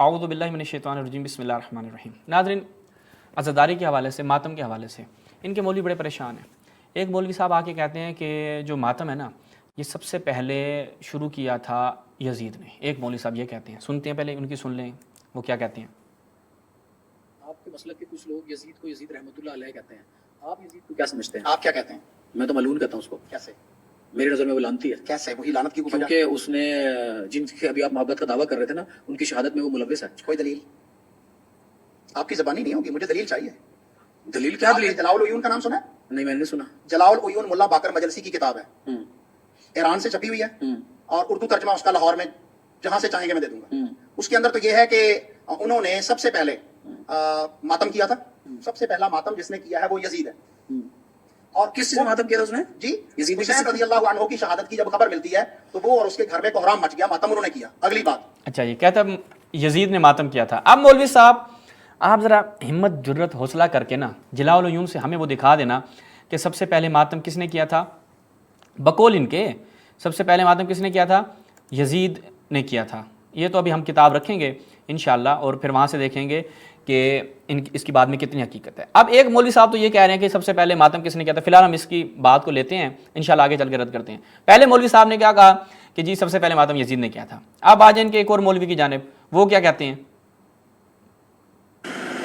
اعوذ باللہ من الشیطان الرجیم، بسم اللہ الرحمن الرحیم۔ ناظرین، عزاداری کے حوالے سے، ماتم کے حوالے سے ان کے مولوی بڑے پریشان ہیں۔ ایک مولوی صاحب آ کے کہتے ہیں کہ جو ماتم ہے نا، یہ سب سے پہلے شروع کیا تھا یزید نے۔ ایک مولوی صاحب یہ کہتے ہیں، سنتے ہیں پہلے ان کی، سن لیں وہ کیا کہتے ہیں۔ آپ کے مسلک کے کچھ لوگ یزید کو یزید رحمۃ اللہ علیہ کہتے ہیں، آپ یزید کو کیا سمجھتے ہیں؟ آپ کیا کہتے ہیں؟ میں تو ملعون کہتا ہوں اس کو۔ کیسے؟ میری نظر میں وہ لعنتی ہے۔ کیسے؟ وہی لعنت کی وجہ، کیونکہ اس نے جن کی ابھی آپ محبت کا دعویٰ کر رہے تھے نا، ان کی شہادت میں وہ ملوث ہے۔ کوئی دلیل؟ آپ کی زبانی نہیں ہوگی، مجھے دلیل چاہیے۔ دلیل کیا دلیل؟ جلال العیون کا نام سنا ہے؟ نہیں، میں نے سنا۔ جلال العیون ملا باقر مجلسی کی کتاب ہے، ایران سے چھپی ہوئی ہے، اور اردو ترجمہ اس کا لاہور میں جہاں سے چاہیں گے میں دے دوں گا۔ اس کے اندر تو یہ ہے کہ انہوں نے سب سے پہلے ماتم کیا تھا۔ سب سے پہلا ماتم جس نے کیا ہے وہ یزید ہے۔ اور کس سے ماتم کیا تھا اس نے؟ جی، یزید حسین رضی اللہ عنہ کی شہادت کی جب خبر ملتی ہے تو وہ اور اس کے گھر میں کوہرام مچ گیا، ماتم انہوں نے کیا۔ اگلی بات، اچھا یہ کہتا ہے یزید نے ماتم کیا تھا۔ اب مولوی صاحب آپ ذرا ہمت جرت حوصلہ کر کے نا جلال العیون سے ہمیں وہ دکھا دینا کہ سب سے پہلے ماتم کس نے کیا تھا۔ بقول ان کے سب سے پہلے ماتم کس نے کیا تھا؟ یزید نے کیا تھا۔ یہ تو ابھی ہم کتاب رکھیں گے انشاءاللہ، اور پھر وہاں سے دیکھیں گے کہ اس کی بات میں کتنی حقیقت ہے۔ اب ایک مولوی صاحب تو یہ کہہ رہے ہیں کہ سب سے پہلے ماتم کس نے کیا تھا۔ فی الحال ہم اس کی بات کو لیتے ہیں، انشاءاللہ آگے چل کے رد کرتے ہیں۔ پہلے مولوی صاحب نے کیا کہا کہ جی سب سے پہلے ماتم یزید نے کیا تھا۔ اب آ جائیں ان کے ایک اور مولوی کی جانب، وہ کیا کہتے ہیں۔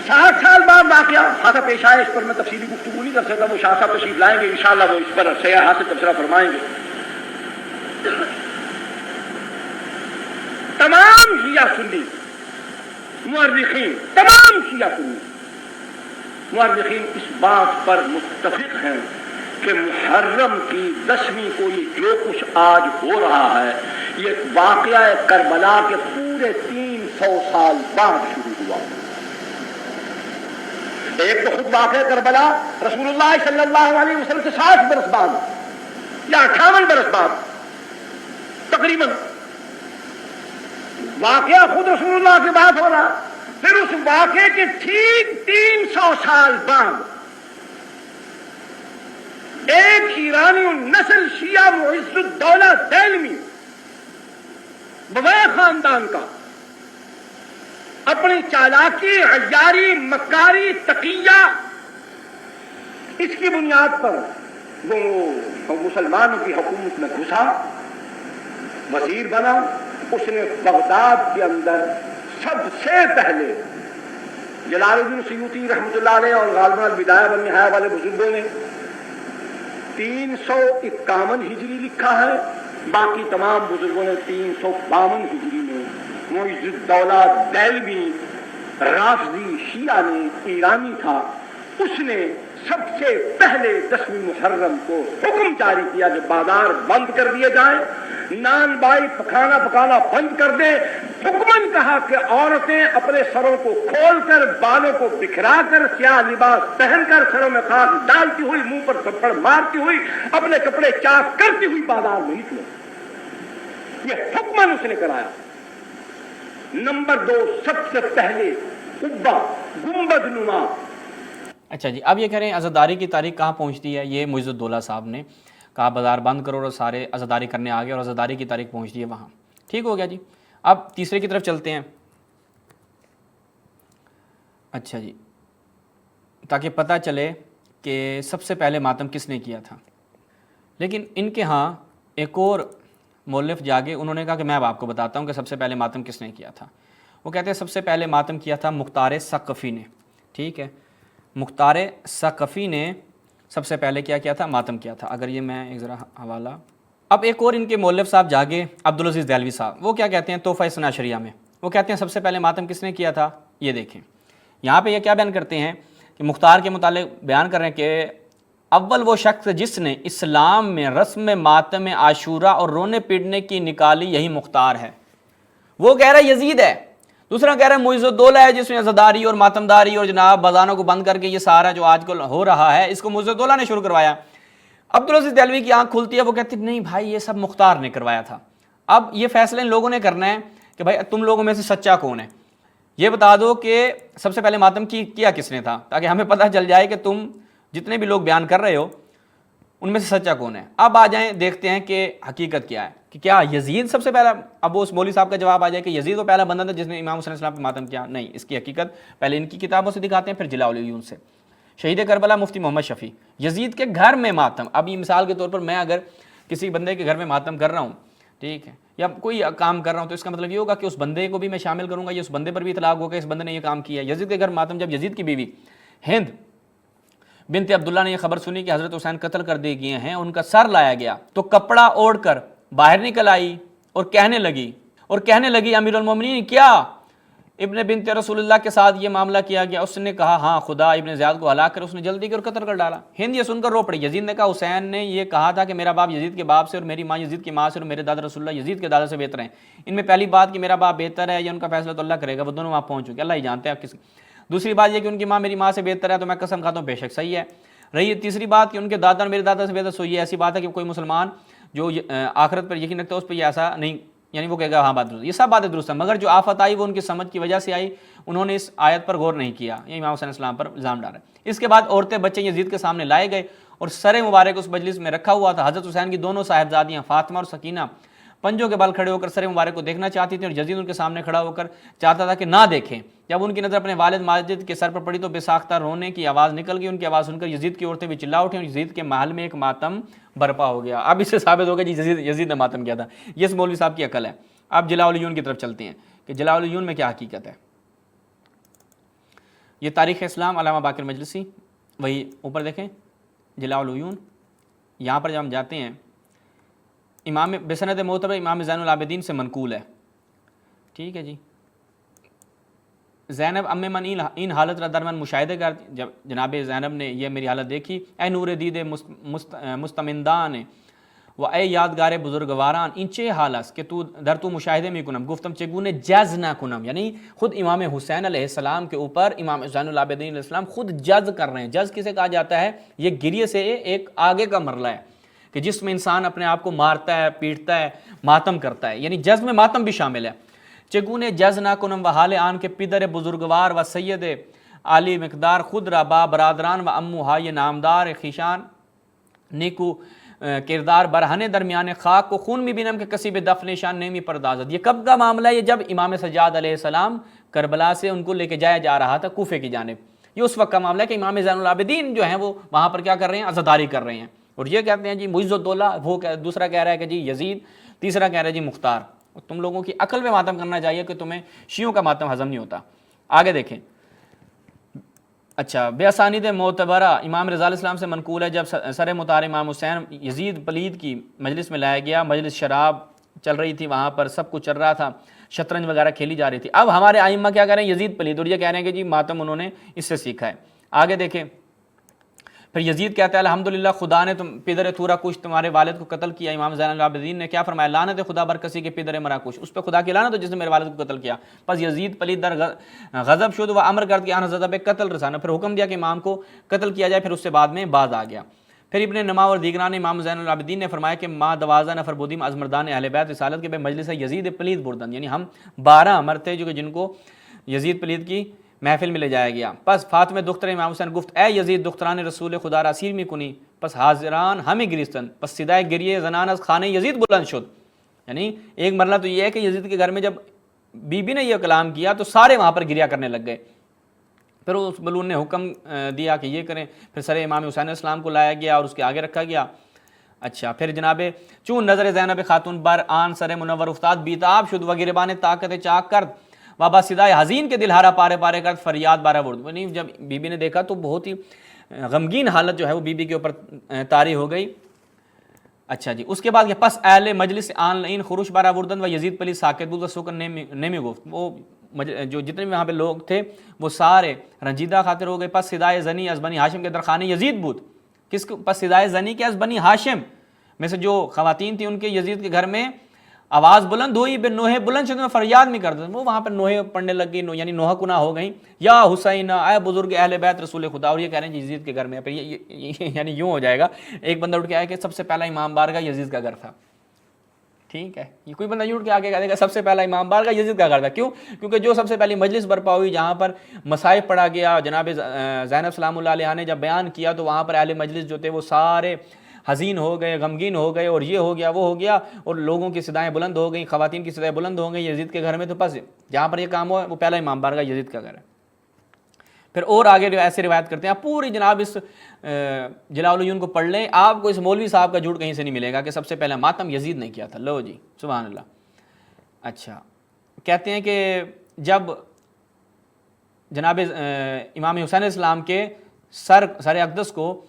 60 سال بعد واقعہ خاصا پیش آئے، اس پر میں تفصیلی گفتگو نہیں کر سکتا، وہ شاہ صاحب تشریف لائیں گے انشاءاللہ، وہ اس پر سیاح سے تبصرہ فرمائیں گے۔ تمام شیعہ سنی مورخین، تمام شیعہ سنی مورخین اس بات پر متفق ہیں کہ محرم کی 10ویں کو یہ جو کچھ آج ہو رہا ہے، یہ واقعہ کربلا کے پورے 300 سال بعد شروع ہوا۔ ایک تو خود واقعہ کربلا رسول اللہ صلی اللہ علیہ وسلم سے 60 برس بعد یا 58 برس بعد تقریباً واقعہ خود رسول اللہ کے بعد ہو رہا، پھر اس واقعے کے ٹھیک 300 سال بعد ایک ایرانی نسل شیعہ معز الدولہ دہلوی بویہ خاندان کا اپنی چالاکی، عیاری، مکاری، تقیہ، اس کی بنیاد پر وہ مسلمانوں کی حکومت میں گھسا، وزیر بنا۔ اس نے بغداد کے اندر سب سے پہلے جلال الدین سیوطی رحمۃ اللہ علیہ اور غالباً البدایہ والنہایہ والے بزرگوں نے 351 ہجری لکھا ہے، باقی تمام بزرگوں نے 352 ہجری میں۔ معز الدولہ دہلوی رافضی شیعہ نے، ایرانی تھا، اس نے سب سے پہلے 10ویں محرم کو حکم جاری کیا کہ بازار بند کر دیے جائیں، نان بائی پکانا بند کر دیں۔ حکمن کہا کہ عورتیں اپنے سروں کو کھول کر، بالوں کو بکھرا کر، سیاہ لباس پہن کر، سروں میں خاک ڈالتی ہوئی، منہ پر تھپڑ مارتی ہوئی، اپنے کپڑے چاک کرتی ہوئی بازار میں نکلے۔ یہ حکمن اس نے کرایا۔ نمبر 2، سب سے پہلے قبہ گنبد نما۔ اچھا جی، اب یہ کہہ رہے ہیں عزاداری کی تاریخ کہاں پہنچتی ہے۔ یہ معز الدولہ صاحب نے کہا بازار بند کرو اور سارے عزاداری کرنے آ گئے، اور عزاداری کی تاریخ پہنچتی ہے وہاں۔ ٹھیک ہو گیا جی، اب تیسرے کی طرف چلتے ہیں۔ اچھا جی، تاکہ پتہ چلے کہ سب سے پہلے ماتم کس نے کیا تھا۔ لیکن ان کے ہاں ایک اور مؤلف جاگے، انہوں نے کہا کہ میں اب آپ کو بتاتا ہوں کہ سب سے پہلے ماتم کس نے کیا تھا۔ وہ کہتے ہیں سب سے پہلے ماتم کیا تھا مختار ثقفی نے۔ ٹھیک ہے، مختار ثقفی نے سب سے پہلے کیا تھا، ماتم کیا تھا۔ اگر یہ میں ایک ذرا حوالہ، اب ایک اور ان کے مؤلف صاحب جاگے، عبدالعزیز دہلوی صاحب، وہ کیا کہتے ہیں تحفہ اثنا عشریہ میں، وہ کہتے ہیں سب سے پہلے ماتم کس نے کیا تھا۔ یہ دیکھیں یہاں پہ یہ کیا بیان کرتے ہیں کہ مختار کے متعلق بیان کر رہے ہیں کہ اول وہ شخص جس نے اسلام میں رسم ماتم عاشورہ اور رونے پیٹنے کی نکالی یہی مختار ہے۔ وہ کہہ رہا ہے یزید ہے، دوسرا کہہ رہا ہے معز الدولہ ہے جس نے عزاداری اور ماتمداری اور جناب بازاروں کو بند کر کے یہ سارا جو آج کل ہو رہا ہے اس کو معز الدولہ نے شروع کروایا۔ عبدالعزیز دہلوی کی آنکھ کھلتی ہے، وہ کہتے ہیں نہیں بھائی یہ سب مختار نے کروایا تھا۔ اب یہ فیصلہ ان لوگوں نے کرنا ہے کہ بھائی تم لوگوں میں سے سچا کون ہے، یہ بتا دو کہ سب سے پہلے ماتم کیا کس نے تھا، تاکہ ہمیں پتہ چل جائے کہ تم جتنے بھی لوگ بیان کر رہے ہو ان میں سے سچا کون ہے۔ اب آ جائیں دیکھتے ہیں کہ حقیقت کیا ہے۔ کہ کیا یزید سب سے پہلا، اب اس مولوی صاحب کا جواب آ جائے کہ یزید وہ پہلا بندہ تھا جس نے امام حسین علیہ السلام پہ ماتم کیا. نہیں، اس کی حقیقت پہلے ان کی کتابوں سے دکھاتے ہیں، پھر جلاء العیون سے. شہید کربلا مفتی محمد شفیع، یزید کے گھر میں ماتم. اب یہ مثال کے طور پر میں اگر کسی بندے کے گھر میں ماتم کر رہا ہوں، ٹھیک ہے، یا کوئی کام کر رہا ہوں، تو اس کا مطلب یہ ہوگا کہ اس بندے کو بھی میں شامل کروں گا، یہ اس بندے پر بھی اطلاق ہوگا اس بندے نے یہ کام کیا. یزید کے گھر ماتم، جب یزید کی بیوی ہند بنت عبداللہ نے یہ خبر سنی کہ حضرت حسین قتل کر دیے گئے ہیں، ان کا سر لایا گیا، تو کپڑا اوڑھ کر باہر نکل آئی اور کہنے لگی امیر المومنین کیا ابن بنت رسول اللہ کے ساتھ یہ معاملہ کیا گیا؟ اس نے کہا ہاں، خدا ابن زیاد کو ہلاک کر اس نے جلدی کی اور قتل کر ڈالا. ہند یہ سن کر رو پڑی. یزید نے کہا حسین نے یہ کہا تھا کہ میرا باپ یزید کے باپ سے اور میری ماں یزید کی ماں سے اور میرے دادا رسول اللہ یزید کے دادا سے بہتر ہیں. ان میں پہلی بات کہ میرا باپ بہتر ہے یا ان کا فیصلہ تو اللہ کرے گا، وہ دونوں وہاں پہنچ چکے، اللہ ہی جانتے ہیں آپ کس. دوسری بات یہ کہ ان کی ماں میری ماں سے بہتر ہے، تو میں قسم کھاتا ہوں بے شک صحیح ہے. رہی تیسری بات کہ ان کے دادا اور میرے دادا سے بہتر، سو یہ ایسی بات ہے کہ کوئی مسلمان جو آخرت پر یقین رکھتا ہے اس پہ یہ ایسا نہیں، یعنی وہ کہے گا ہاں بات درست. یہ سب باتیں درست ہیں، مگر جو آفت آئی وہ ان کی سمجھ کی وجہ سے آئی، انہوں نے اس آیت پر غور نہیں کیا. یہ امام حسین السلام پر الزام ڈالا. اس کے بعد عورتیں بچے یزید کے سامنے لائے گئے اور سر مبارک اس مجلس میں رکھا ہوا تھا. حضرت حسین کی دونوں صاحبزادیاں فاطمہ اور سکینہ پنجوں کے بل کھڑے ہو کر سر مبارک کو دیکھنا چاہتی تھیں اور یزید ان کے سامنے کھڑا ہو کر چاہتا تھا کہ نہ دیکھیں. جب ان کی نظر اپنے والد ماجد کے سر پر پڑی تو بے ساختہ رونے کی آواز نکل گئی. ان کی آواز سن کر یزید کی عورتیں بھی چلا اٹھیں اور یزید کے محل میں ایک ماتم برپا ہو گیا. اب اس سے ثابت ہوگا جی یزید نے ماتم کیا تھا. یہ اس مولوی صاحب کی عقل ہے. اب جلاء العیون کی طرف چلتے ہیں کہ جلاء العیون میں کیا حقیقت ہے. یہ تاریخ اسلام علامہ باقر مجلسی، وہی اوپر دیکھیں جلاء العیون. یہاں پر جب ہم جاتے ہیں، امام بسند معتبر امام زین العابدین سے منقول ہے، ٹھیک ہے جی. زینب ام من ان حالت را درمن مشاہدے کر، جب جناب زینب نے یہ میری حالت دیکھی، اے نور دید مستمندان و اے یادگار بزرگواران انچے حالت کہ تو در تو مشاہدے میں کنم گفتم چگونے جز نہ کنم. یعنی خود امام حسین علیہ السلام کے اوپر امام زین العابدین علیہ السلام خود جز کر رہے ہیں. جز کسے کہا جاتا ہے؟ یہ گریے سے ایک آگے کا مرحلہ ہے کہ جس میں انسان اپنے آپ کو مارتا ہے، پیٹتا ہے، ماتم کرتا ہے، یعنی جز میں ماتم بھی شامل ہے. چگونے جز نہ کنم و حال آن کے پدر بزرگوار و سید عالی مقدار خود را با برادران و امو ہائی نامدار خیشان نیکو کردار برہنے درمیان خاک کو خون میں بینم کے کسی بھی دفن شان نیمی پردازد. یہ کب کا معاملہ ہے؟ یہ جب امام سجاد علیہ السلام کربلا سے ان کو لے کے جایا جا رہا تھا کوفے کی جانب. یہ اس وقت کا معاملہ ہے کہ امام زین العابدین جو ہیں وہ وہاں پر کیا کر رہے ہیں؟ عزاداری کر رہے ہیں. اور یہ کہتے ہیں جی معز الدولہ، وہ دوسرا کہہ رہا ہے کہ جی یزید، تیسرا کہہ رہا ہے جی مختار. تم لوگوں کی عقل میں ماتم کرنا چاہیے کہ تمہیں شیعوں کا ماتم ہضم نہیں ہوتا. آگے دیکھیں. اچھا، بے اسانید معتبرہ امام رضا علیہ السلام سے منقول ہے جب سر مطار امام حسین یزید پلید کی مجلس میں لایا گیا. مجلس شراب چل رہی تھی، وہاں پر سب کچھ چل رہا تھا، شطرنج وغیرہ کھیلی جا رہی تھی. اب ہمارے ائمہ کیا کہہ رہے ہیں؟ یزید پلید، اور یہ کہہ رہے ہیں کہ جی ماتم انہوں نے اس سے سیکھا ہے. آگے دیکھیں. پھر یزید کہتا ہے الحمدللہ خدا نے تم پدر تورا کش تمہارے والد کو قتل کیا. امام زین العابدین نے کیا فرمایا؟ لعنت خدا بر کسی کے پدر مرا کش، اس پہ خدا کی لعنت ہو جس نے میرے والد کو قتل کیا. پس یزید پلید در غضب شد و امر کرد کہ آن حضرت پہ قتل رسانا، پھر حکم دیا کہ امام کو قتل کیا جائے. پھر اس سے بعد میں باز آ گیا. پھر ابن نما اور دیگران امام زین العابدین نے فرمایا کہ ما 12 نفر بودیم از مردان اہل بیت رسالت کے بے مجلس یزید پلید بردن، یعنی ہم 12 مرد تھے جو کہ جن کو یزید پلید کی محفل میں لے جایا گیا. پس فاطمہ دختر امام حسین گفت اے یزید دختران رسول خدا را اسیر می کنی. پس حاضران ہمیں گریستن، پس صدای گریے زنان از خانہ یزید بلند شد. یعنی ایک مرحلہ تو یہ ہے کہ یزید کے گھر میں جب بی بی نے یہ کلام کیا تو سارے وہاں پر گریا کرنے لگ گئے. پھر اس ملعون نے حکم دیا کہ یہ کریں. پھر سر امام حسین السلام کو لایا گیا اور اس کے آگے رکھا گیا. اچھا، پھر جناب چون نظر زینب خاتون بر آن سر منور افتاد بیتاب شد و گریبان طاقت چاک کرد بابا صدای حزین کے دل ہارا پارے پارے کرد فریاد بارہ ورد. یعنی جب بی بی نے دیکھا تو بہت ہی غمگین حالت جو ہے وہ بی بی کے اوپر طاری ہو گئی. اچھا جی، اس کے بعد پس اہل مجلس آن لین خروش بارہ وردن و یزید پلی ساکت بود و سکن نیمی گفت. وہ جو جتنے بھی وہاں پہ لوگ تھے وہ سارے رنجیدہ خاطر ہو گئے. پس صدای زنی از بنی ہاشم کے درخانے یزید بود. کس کو؟ پس صدای زنی کے از بنی ہاشم میں سے جو خواتین تھیں ان کے یزید کے گھر میں آواز بلند ہوئی. بے نوحے بلند شد میں فریاد نہیں کرتے. وہ وہاں پر نوحے پڑھنے لگ گئی، یعنی نوحہ کنا ہو گئیں. یا حسین اے بزرگ اہل بیت رسول خدا. اور یہ کہہ رہے ہیں یزید کے گھر میں. پھر یعنی یوں ہو جائے گا، ایک بندہ اٹھ کے آیا کہ سب سے پہلا امام بارگاہ یزید کا گھر تھا. ٹھیک ہے، یہ کوئی بندہ یوں اٹھ کے آگے کہہ دے گا سب سے پہلا امام بارگاہ یزید کا گھر تھا. کیوں؟ کیونکہ جو سب سے پہلی مجلس برپا ہوئی جہاں پر مصائب پڑھا گیا، جناب زینب سلام اللہ علیہ نے جب بیان کیا تو وہاں پر اہل مجلس جو تھے وہ سارے حزین ہو گئے، غمگین ہو گئے، اور یہ ہو گیا وہ ہو گیا، اور لوگوں کی صدائیں بلند ہو گئیں، خواتین کی صدائیں بلند ہو گئیں یزید کے گھر میں، تو بس جہاں پر یہ کام ہوا وہ پہلا امام بارگاہ یزید کا گھر ہے۔ پھر اور آگے ایسے روایت کرتے ہیں، آپ پوری جناب اس جلاء العیون کو پڑھ لیں، آپ کو اس مولوی صاحب کا جھوٹ کہیں سے نہیں ملے گا کہ سب سے پہلا ماتم یزید نے کیا تھا۔ لو جی سبحان اللہ۔ اچھا کہتے ہیں کہ جب جناب امام حسین علیہ السلام کے سر اقدس کو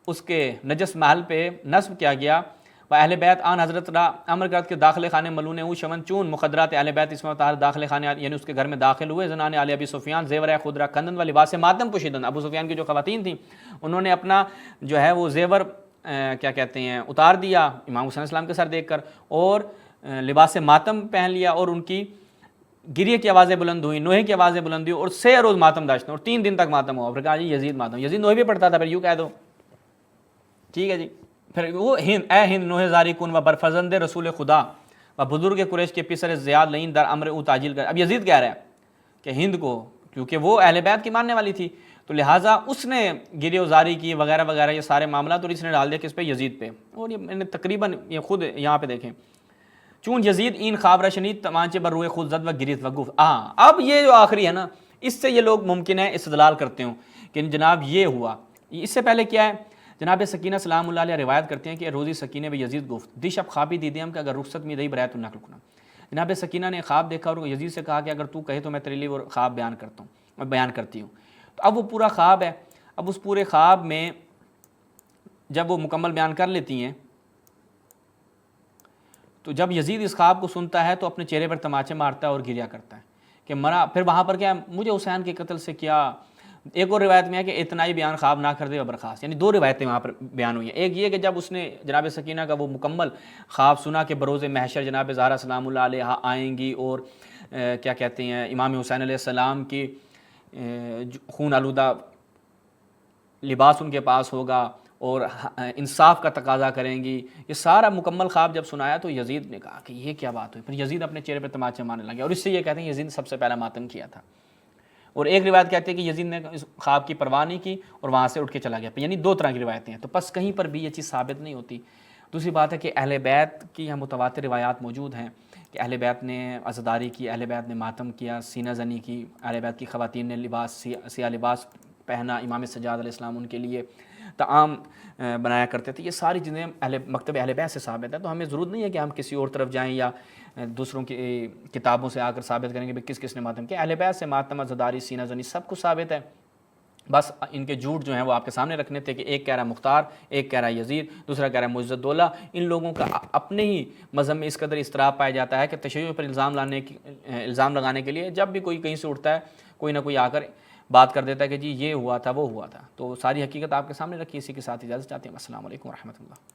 اس کے نجس محل پہ نصب کیا گیا، و اہل بیت آن حضرت را امر کرد کے داخل خانے ملون او شون چون مخدرات اہل بیت اس میں داخل خانے یعنی اس کے گھر میں داخل ہوئے، زنان علی ابی سفیان زیور خضرا کندن و لباس ماتم پوشیدن، ابو سفیان کی جو خواتین تھیں انہوں نے اپنا جو ہے وہ زیور کیا کہتے ہیں اتار دیا امام حسین علیہ السلام کے سر دیکھ کر، اور لباس ماتم پہن لیا، اور ان کی گریے کی آوازیں بلند ہوئی، نوحے کی آوازیں بلند ہوئی، اور 6 روز ماتم داشتیں، اور 3 دن تک ماتم ہوا۔ پھر کہا جی یزید ماتم، یزید نوحے بھی پڑھتا تھا، پھر یوں کہہ دو ٹھیک ہے جی۔ پھر وہ اے ہند نوحے زاری کن و برفزند رسول خدا و بزرگ قریش کے پسر زیاد لین در امر او تاجیل کر۔ اب یزید کہہ رہا ہے کہ ہند کو، کیونکہ وہ اہل بیت کی ماننے والی تھی، تو لہٰذا اس نے گریہ وزاری کی وغیرہ وغیرہ یہ سارے معاملات، اور اس نے ڈال دیا کس پہ؟ یزید پہ۔ اور یہ میں نے تقریباً یہ خود یہاں پہ دیکھیں، چون یزید این خواب رشنید تمانچے بر روئے خود زد و گریت و گفت۔ اب یہ جو آخری ہے نا، اس سے یہ لوگ ممکن ہے استدلال کرتے ہوں کہ جناب یہ ہوا۔ اس سے پہلے کیا ہے؟ جناب سکینہ سلام اللہ علیہ روایت کرتے ہیں کہ روزی سکینہ بھی یزید گفت دی شب خوابی دیدی ہم کہ اگر رخصت میں دئی برایت النقل کنم۔ جناب سکینہ نے خواب دیکھا اور یزید سے کہا کہ اگر تو کہے تو میں تیرے لیے وہ خواب بیان کرتی ہوں۔ تو اب وہ پورا خواب ہے، اب اس پورے خواب میں جب وہ مکمل بیان کر لیتی ہیں تو جب یزید اس خواب کو سنتا ہے تو اپنے چہرے پر تماچے مارتا ہے اور گریا کرتا ہے کہ مرا۔ پھر وہاں پر کیا مجھے حسین کے قتل سے کیا۔ ایک اور روایت میں ہے کہ اتنائی بیان خواب نہ کر دے و برخاست، یعنی 2 روایتیں وہاں پر بیان ہوئی ہیں۔ ایک یہ کہ جب اس نے جناب سکینہ کا وہ مکمل خواب سنا کہ بروز محشر جناب زہرا سلام اللہ علیہ آئیں گی، اور کیا کہتے ہیں امام حسین علیہ السلام کی خون آلودہ لباس ان کے پاس ہوگا، اور انصاف کا تقاضا کریں گی، یہ سارا مکمل خواب جب سنایا تو یزید نے کہا کہ یہ کیا بات ہوئی۔ پھر یزید اپنے چہرے پر تماچے مارنے لگے، اور اس سے یہ کہتے ہیں یزید نے سب سے پہلا ماتم کیا تھا۔ اور ایک روایت کہتے ہیں کہ یزید نے اس خواب کی پرواہ نہیں کی اور وہاں سے اٹھ کے چلا گیا، یعنی 2 طرح کی روایتیں ہیں۔ تو بس کہیں پر بھی یہ چیز ثابت نہیں ہوتی۔ دوسری بات ہے کہ اہل بیت کی ہم متواتر روایات موجود ہیں کہ اہل بیت نے عزاداری کی، اہل بیت نے ماتم کیا، سینہ زنی کی، اہل بیت کی خواتین نے سیاہ لباس پہنا، امام سجاد علیہ السلام ان کے لیے طعام بنایا کرتے تھے۔ یہ ساری چیزیں مکتب اہل بیت سے ثابت ہے، تو ہمیں ضرورت نہیں ہے کہ ہم کسی اور طرف جائیں یا دوسروں کی کتابوں سے آ کر ثابت کریں کہ کس کس نے ماتم کیا۔ اہل بیت سے ماتم، عزاداری، سینہ زنی سب کچھ ثابت ہے۔ بس ان کے جھوٹ جو ہیں وہ آپ کے سامنے رکھنے تھے کہ ایک کہہ رہا مختار، ایک کہہ رہا یزید، دوسرا کہہ رہا معز الدولہ۔ ان لوگوں کا اپنے ہی مذہب میں اس قدر اضطراب پایا جاتا ہے کہ تشیع پر الزام لگانے کے لیے جب بھی کوئی کہیں سے اٹھتا ہے، کوئی نہ کوئی آ کر بات کر دیتا ہے کہ جی یہ ہوا تھا وہ ہوا تھا۔ تو ساری حقیقت آپ کے سامنے رکھی، اسی کے ساتھ اجازت چاہتے ہیں۔ السلام علیکم ورحمۃ اللہ۔